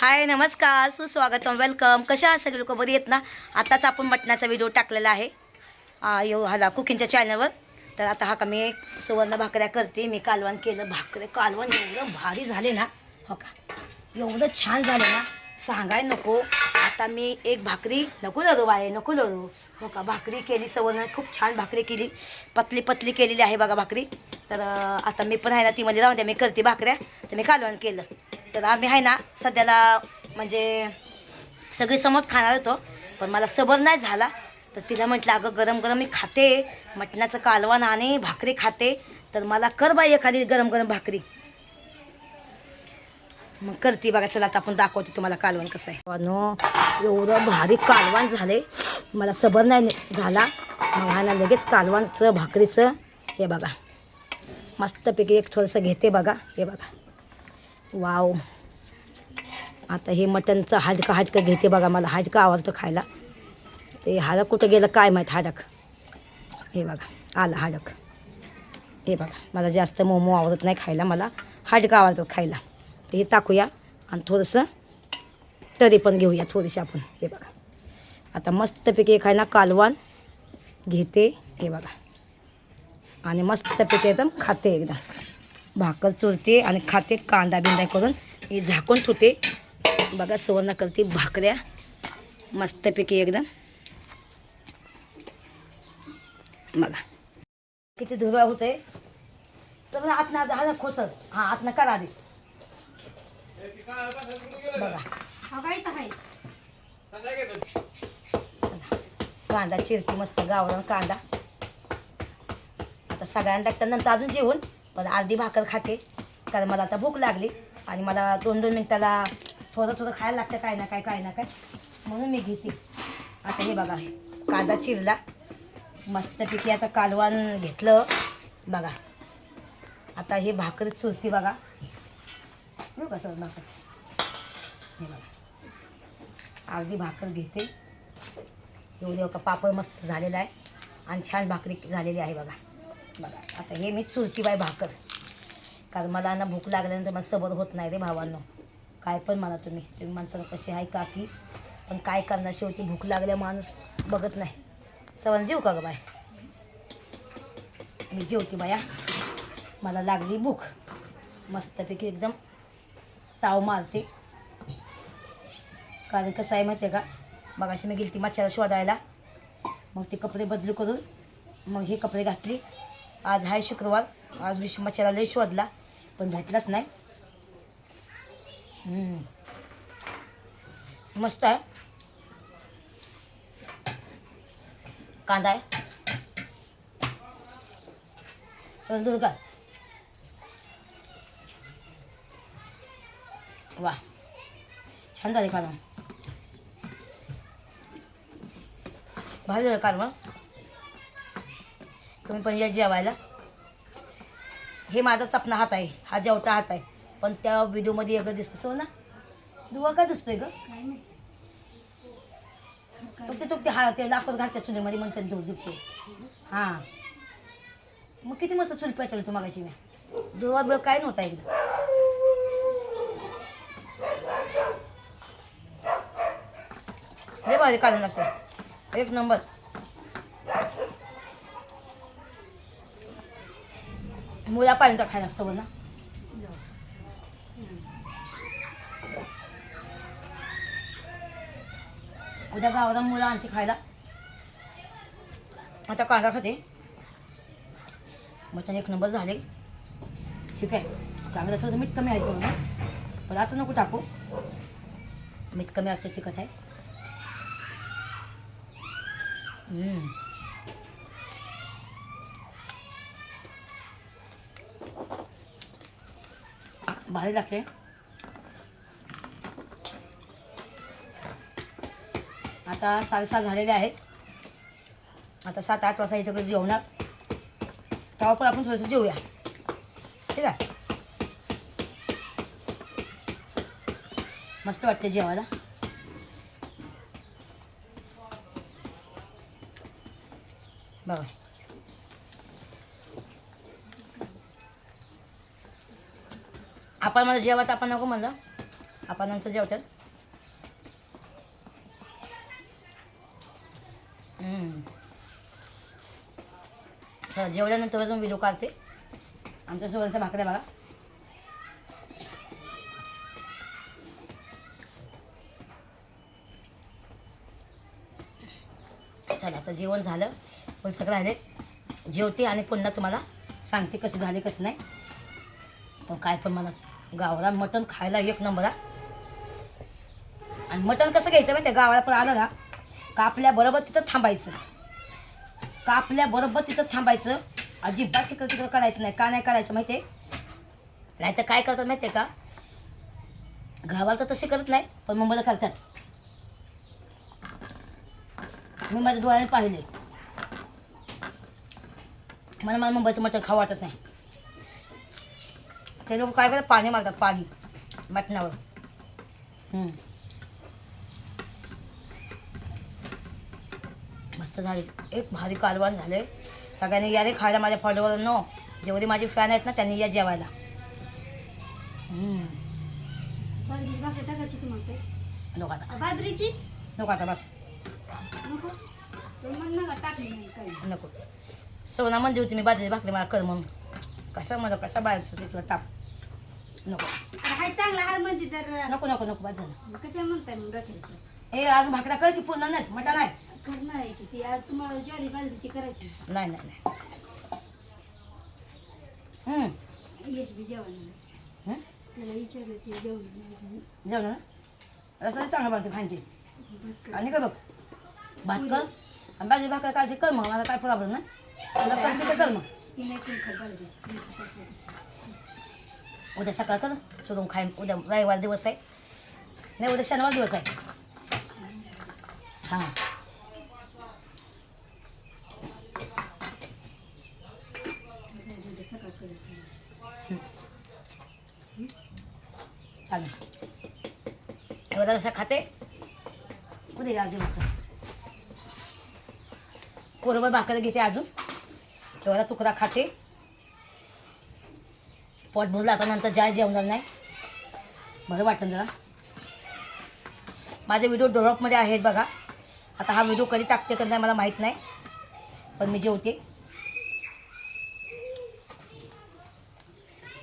हाय नमस्कार सुस्वागतम वेलकम. कशा आहात सगळे लोक? बरी आहेत ना? आताच आपण मटणाचा व्हिडिओ टाकलेला आहे ह्याला कुकिंगच्या चॅनलवर. तर आता हा का मी सुवर्ण भाकऱ्या करते. मी कालवण केलं. भाकरे कालवण एवढं भारी झाले ना, हो का, एवढं छान झालं ना सांगाय नको. आता मी एक भाकरी नको लरू बाय, नको लरू, हो का, भाकरी केली. सुवर्ण खूप छान भाकरी केली, पतली पतली केलेली आहे बघा भाकरी. तर आता मी पण आहे ना, ती म्हणजे राहून द्या, मी करते भाकऱ्या. तर मी कालवण केलं. तर आम्ही आहे ना सध्याला म्हणजे सगळी समोर खाणार होतो, पण मला सबर नाही झाला. तर तिला म्हटलं अगं गरम गरम मी खाते मटणाचं कालवण आणि भाकरी खाते, तर मला कर बाई एखादी गरम गरम भाकरी. मग करते बघा. चला आता आपण दाखवते तुम्हाला कालवण कसं आहे. नो एवढं भारी कालवण झाले, मला सबर नाही झाला. मग हा ना लगेच कालवणचं भाकरीचं हे बघा मस्तपैकी एक थोडंसं घेते बघा. हे बघा, वाव. आता हे मटणचं हाडकं घेते बघा. मला हाडकं आवडतं खायला. ते हाडक कुठं गेलं काय माहीत. हाडक हे बघा, आलं हाडक. हे बघा, मला जास्त मोमो आवडत नाही खायला, मला हाडकं आवडतं खायला. तर हे टाकूया आणि थोडंसं तरी पण घेऊया थोडीशी आपण. हे बघा, आता मस्तपैकी खायला कालवण घेते. हे बघा, आणि मस्तपैकी एकदम खाते. एकदम भाकर चुरते आणि खाते. कांदा बिंदा करून हे झाकून ठेवते बघा. सुवर्ण करते भाकऱ्या मस्तपैकी एकदम. बघा किती धुरा होते. सगळं आतनं झालं खोसत. हां, आतनं करा आधी बघा. कांदा चिरते मस्त, गावरान कांदा. आता सगळ्यांना टाकता नंतर अजून जेवून, पण अर्धी भाकर खाते कारण मला आता भूक लागली आणि मला 2-2 मिनिटाला थोडं खायला लागतं काय ना काय, म्हणून मी घेते. आता हे बघा, कांदा चिरला मस्तपैकी. आता कालवण घेतलं बघा. आता हे भाकर चुरती बघा. बघू कसं भाकर. हे बघा, अर्धी भाकर घेते. एवढे का पापड मस्त झालेला आहे आणि छान भाकरी झालेली आहे बघा. बघा आता हे मी चुरती बाय भाकर, कारण मला ना भूक लागल्यानंतर मला सबर होत नाही रे भावांनो. काय पण मला तुम्ही माणसाला कशी आहे काकी, पण काय करणार, शेवटी भूक लागल्या माणूस बघत नाही. सवण जेव का गं बाय? मी जेवते बाया, मला लागली भूक. मस्तपैकी एकदम ताव मारते. कारण कसं आहे माहिती आहे का, मगाशी मी गेली ती मच्छाला शोधायला. मग ते कपडे बदलू करून मग हे कपडे घातली. आज आहे शुक्रवार. आज मच्छाला लय शोधला पण भेटलाच नाही. मस्त आहे. कांदा आहे. चल दुर्गा, वा छान झाले कालवण. भारी झालं कालवण. तुम्ही पण या जेवायला. हे माझा चपना हात आहे, हा जेवता हात आहे, पण त्या व्हिडिओमध्ये एकच दिसतं. सो ना दुवा काय दिसतोय ग? ते हा ते लाकूड घालत्या चुलीमध्ये म्हणतात दूध दिसते. हां, मग किती मस्त चूल पेटवली तू मागाशी. मी दुवा बिवा काय नव्हता एकदा. हे भारी काढून लागतं, एक नंबर. मुळा पाणी खायला सवय ना. उद्या गावाला मुलं आणते खायला. आता कांदा खाते. मटण एक नंबर झाले. ठीक आहे, चांगलं. थोडंसं मीठ कमी आहे करून ना, पण आता नको टाकू. मीठ कमी वाटतं, तिखट आहे. भारी लागते. आता 6:30 झालेले आहेत. आता 7-8 वाजता इथं जेवणार. तेव्हा पण आपण थोडंसं जेवूया, ठीक आहे? मस्त वाटते जेवायला. बघा आपण मला जेवायचं आपण नको म्हणलं, आपण नंतर जेवतात. चला जेवल्यानंतर अजून व्हिडिओ काढते. आमच्या सोबतच्या भाकऱ्या बघा. चला आता जेवण झालं पण सगळं राहिले. जेवते आणि पुन्हा तुम्हाला सांगते कसं झाले कसं नाही. पण काय पण मला गावरान मटण खायला एक नंबर आहे. आणि मटण कसं घ्यायचं माहिती आहे, गावाला पण आलं ना कापल्याबरोबर तिथं थांबायचं. कापल्याबरोबर तिथं थांबायचं. अजिबात तिकडं तिकडं करायचं नाही. का नाही करायचं माहिती आहे? नाही तर काय करतात माहिती आहे का, गावाला तर तसे करत नाही पण मुंबईला करतात. मी माझ्या डोळ्याने पाहिले. मला मुंबईचं मटण खावं वाटत नाही. ते लोक काय करतात, पाणी मारतात पाणी मटणावर. मस्त झाले. एक भारी कालवण झाले. सगळ्यांनी या रे खायला. माझ्या फॉलोवरनो जेवढे माझे फॅन आहेत ना त्यांनी या जेवायला. नको आता, बाजरीची नको आता, बस नको. सोना म्हणली होती मी बाजरी भाकरी मला कर म्हणून. कसा बाहेरचं ते तुला टाक. नको हाय चांगला हाय म्हणते तर नको नको नको बस झालं. कशा म्हणताय मग डोक्यात ए आज भाकऱ्या कर की पूर्ण नाही मटा नाही. करणार आहे की ती आज तुम्हाला ज्वारी बाजरीची करायची. नाही नाही नाही. यश बी जेवण त्याला विचारलं ते जेवण जेवण ना रस्ता चांगलं बनते खायची. आणि काय बघ भात कर आणि बाजरी भाकऱ्या कायची कर मग. मला काय प्रॉब्लेम नाही. तुला करते तर कर मग. ती नाही कोण खात बाजरीची. उद्या सकाळ कर सोडून खाईन. उद्या रविवार दिवस आहे नाही, उद्या शनिवार दिवस आहे. हां सकाळ करत चालेल. एवढा जसा खाते उद्या अर्धी भाकर. कोरभर भाकर घेते अजून. एवढा तुकडा खाते. पोट भरलं आता नंतर जाय जेवणार नाही. बरं वाटेल जरा. माझे व्हिडिओ ड्रॉपमध्ये आहेत बघा. आता हा व्हिडिओ कधी टाकते का नाही मला माहीत नाही पण मी जेवते.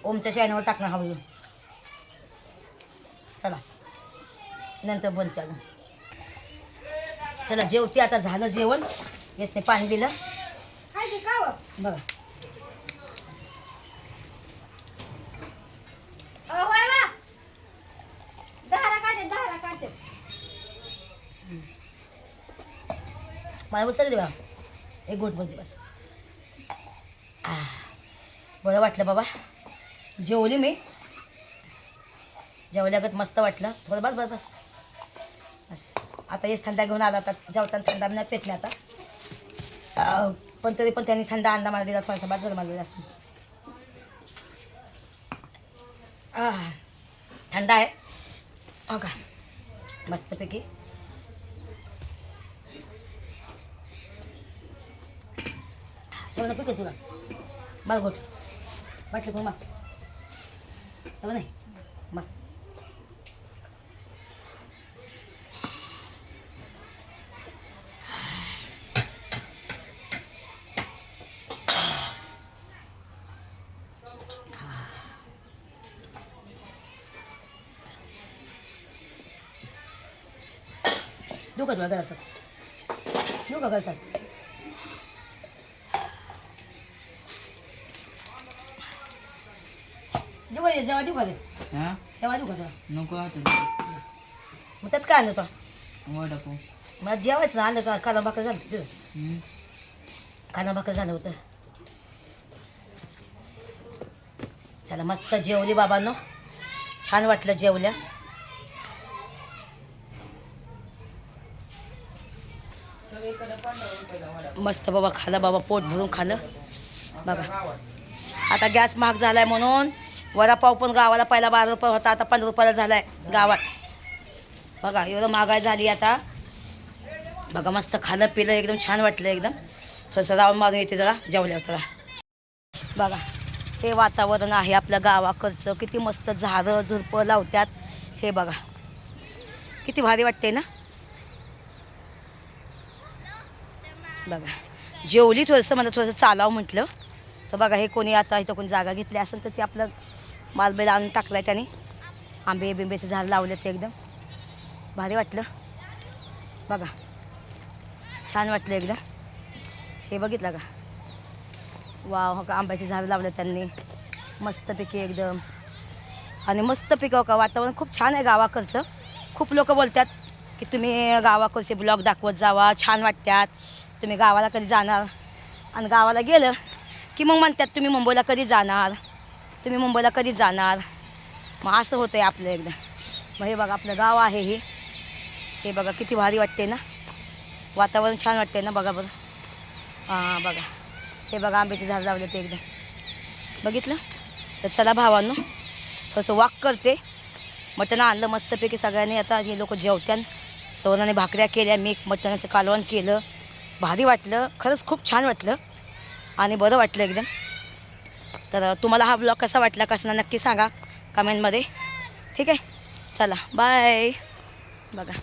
ओमच्या चॅनलवर टाकणार हा व्हिडिओ. चला नंतर बोलते अजून. चला जेवते आता. झालं जेवण. यसने पाणी दिलं बघा. मला बस दे बा एक गोट बस बस. बरं वाटलं बाबा. जेवली मी. जेवल्यागत मस्त वाटलं. थोडं बस बस बस बस. आता हेच थंडा घेऊन आला. आता जेवताना थंडा नाही पेटले आता. पण तरी पण त्यांनी थंडा अंडा मला दिला थोडासा. बाद झालं मला जास्त. थंडा आहे हो का मस्तपैकी. सवय पिके तुला मग गोट वाटलं पण मग सवय नाही मग. देऊ का तुला गरज देऊ का गरज देऊ का जेव्हा देऊ का ते तेव्हा देऊ का तुला नको आता मग त्यात काय आणलं तो वडापाव. मला जेवायचं ना आणलं का काला भाकर झालं तिथं. काला भाकर झालं होतं. चला मस्त जेवली बाबांनो. छान वाटलं जेवल्या. मस्त बाबा खालं बाबा. पोट भरून खाल्लं बघा. आता गॅस महाग झालाय म्हणून वडापाव पण गावाला पहिला 12 रुपये होता आता 15 रुपयाला झालाय गावात. बघा एवढं महागाई झाली आता. बघा मस्त खाल्लं पिलं एकदम छान वाटलं. एकदम थोडंसं राऊंड मारून येते जरा जेवल्यावर जरा. बघा हे वातावरण आहे आपल्या गावाकडचं. किती मस्त झाडं झुडपं लावतात. हे बघा किती भारी वाटते ना. बघा जेवली थोडंसं, मला थोडंसं चालावं म्हटलं तर बघा हे कोणी आता इथं कोणी जागा घेतली असेल तर ते आपलं मालबेल आणून टाकलं आहे त्याने. आंबे बिंबेचे झाड लावले ते एकदम भारी वाटलं. बघा छान वाटलं एकदम. हे बघितलं का, वाव. हो का आंब्याचे झाड लावले त्यांनी मस्तपैकी एकदम. आणि मस्तपैकी हो का वातावरण खूप छान आहे गावाकडचं. खूप लोक बोलतात की तुम्ही गावाकडचे ब्लॉग दाखवत जावा, छान वाटतात. तुम्ही गावाला कधी जाणार, आणि गावाला गेलं की मग म्हणतात तुम्ही मुंबईला कधी जाणार, तुम्ही मुंबईला कधी जाणार. मग असं होतं आहे आपलं एकदा. मग हे बघा आपलं गाव आहे हे बघा किती भारी वाटते ना, वातावरण छान वाटते ना. बघा बरं, हां बघा हे बघा आंब्याचे झाड लावले ते एकदम बघितलं. तर चला भावांनो थोडंसं वॉक करते. मटण आणलं मस्तपैकी सगळ्यांनी. आता हे लोक जेवत्यान. सवनाने भाकऱ्या केल्या, मी मटणाचं कालवण केलं. भारी वाटलं खरंच, खूप छान वाटलं आणि बरं वाटलं एकदम. तर तुम्हाला हा ब्लॉग कसा वाटला कसं नक्की सांगा कमेंटमध्ये. ठीक आहे, चला बाय. बघा